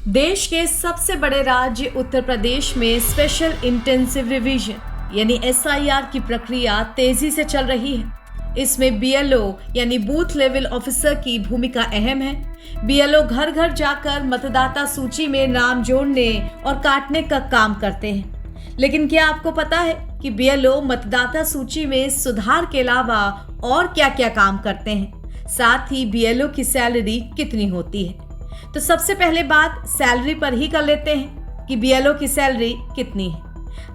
देश के सबसे बड़े राज्य उत्तर प्रदेश में स्पेशल इंटेंसिव रिवीजन यानी एसआईआर की प्रक्रिया तेजी से चल रही है। इसमें बीएलओ यानी बूथ लेवल ऑफिसर की भूमिका अहम है। बीएलओ घर घर जाकर मतदाता सूची में नाम जोड़ने और काटने का काम करते हैं। लेकिन क्या आपको पता है कि बीएलओ मतदाता सूची में सुधार के अलावा और क्या क्या काम करते हैं? साथ ही बीएलओ की सैलरी कितनी होती है? तो सबसे पहले बात सैलरी पर ही कर लेते हैं कि बीएलओ की सैलरी कितनी है।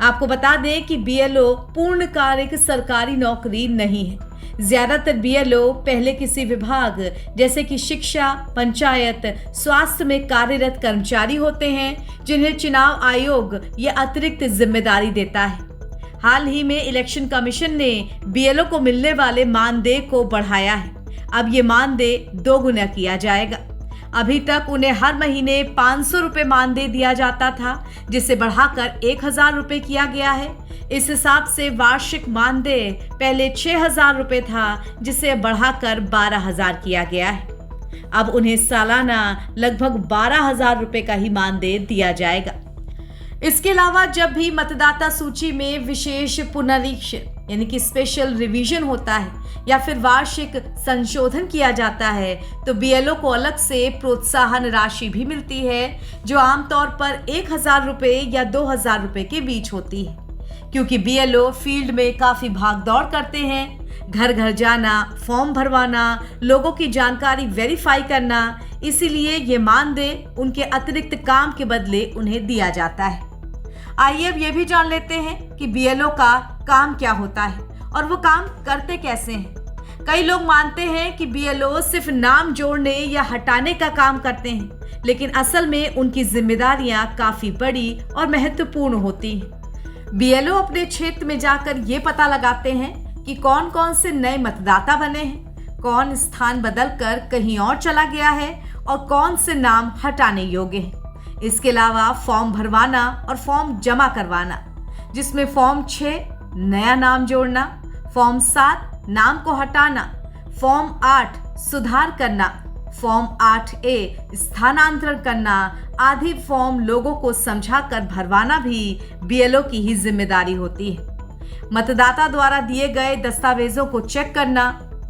आपको बता दें कि बीएलओ पूर्णकालिक सरकारी नौकरी नहीं है। ज्यादातर बीएलओ पहले किसी विभाग जैसे कि शिक्षा, पंचायत, स्वास्थ्य में कार्यरत कर्मचारी होते हैं, जिन्हें चुनाव आयोग ये अतिरिक्त जिम्मेदारी देता है। हाल ही में इलेक्शन कमीशन ने बीएलओ को मिलने वाले मानदेय को बढ़ाया है। अब ये मानदेय 2 गुना किया जाएगा। अभी तक उन्हें हर महीने 500 रुपए मानदेय दिया जाता था, जिसे बढ़ाकर 1000 रुपए किया गया है। इस हिसाब से वार्षिक मानदेय पहले 6000 रुपए था, जिसे बढ़ाकर 12000 किया गया है। अब उन्हें सालाना लगभग 12000 रुपए का ही मानदेय दिया जाएगा। इसके अलावा जब भी मतदाता सूची में विशेष पुनरीक्षण यानी कि स्पेशल रिवीजन होता है या फिर वार्षिक संशोधन किया जाता है, तो बीएलओ को अलग से प्रोत्साहन राशि भी मिलती है, जो आमतौर पर 1000 रुपए या 2000 रुपए के बीच होती है। क्योंकि बीएलओ फील्ड में काफी भागदौड़ करते हैं, घर घर जाना, फॉर्म भरवाना, लोगों की जानकारी वेरीफाई करना, इसीलिए ये मानदेय उनके अतिरिक्त काम के बदले उन्हें दिया जाता है। आइए अब ये भी जान लेते हैं कि बीएलओ का काम क्या होता है और वो काम करते कैसे हैं। कई लोग मानते हैं कि बीएलओ सिर्फ नाम जोड़ने या हटाने का काम करते हैं, लेकिन असल में उनकी जिम्मेदारियां काफी बड़ी और महत्वपूर्ण होती हैं। बीएलओ अपने क्षेत्र में जाकर ये पता लगाते हैं कि कौन कौन से नए मतदाता बने हैं, कौन स्थान बदलकर कहीं और चला गया है और कौन से नाम हटाने योग्य हैं। इसके अलावा फॉर्म भरवाना और फॉर्म जमा करवाना, जिसमें फॉर्म 6 नया नाम जोड़ना, फॉर्म 7 नाम को हटाना, फॉर्म 8 सुधार करना, फॉर्म 8A स्थानांतरण करना आदि फॉर्म लोगों को समझाकर भरवाना भी बीएलओ की ही जिम्मेदारी होती है। मतदाता द्वारा दिए गए दस्तावेजों को चेक करना,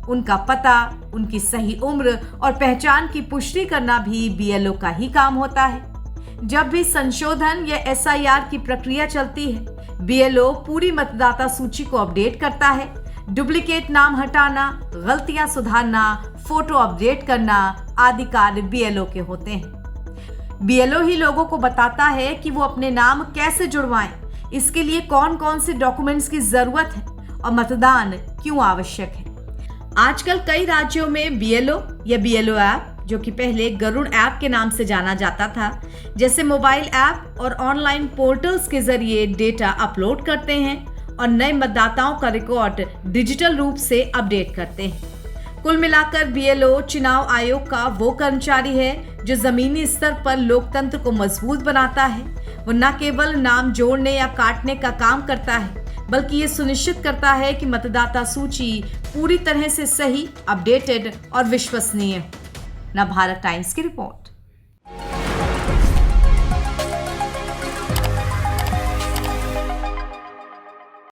उनका पता, उनकी सही उम्र और पहचान की पुष्टि करना भी बीएलओ का ही काम होता है। जब भी संशोधन या एसआईआर की प्रक्रिया चलती है, बीएलओ पूरी मतदाता सूची को अपडेट करता है। डुप्लीकेट नाम हटाना, गलतियां सुधारना, फोटो अपडेट करना आदि कार्य बीएलओ के होते हैं। बीएलओ ही लोगों को बताता है कि वो अपने नाम कैसे जुड़वाएं, इसके लिए कौन कौन से डॉक्यूमेंट्स की जरूरत है और मतदान क्यों आवश्यक है। आजकल कई राज्यों में बीएलओ या बीएलओ ऐप, जो कि पहले गरुड़ ऐप के नाम से जाना जाता था, जैसे मोबाइल ऐप और ऑनलाइन पोर्टल्स के जरिए डेटा अपलोड करते हैं और नए मतदाताओं का रिकॉर्ड डिजिटल रूप से अपडेट करते हैं। कुल मिलाकर बीएलओ चुनाव आयोग का वो कर्मचारी है जो जमीनी स्तर पर लोकतंत्र को मजबूत बनाता है। वो न केवल नाम जोड़ने या काटने का काम करता है, बल्कि ये सुनिश्चित करता है कि मतदाता सूची पूरी तरह से सही, अपडेटेड और विश्वसनीय। नवभारत टाइम्स की रिपोर्ट।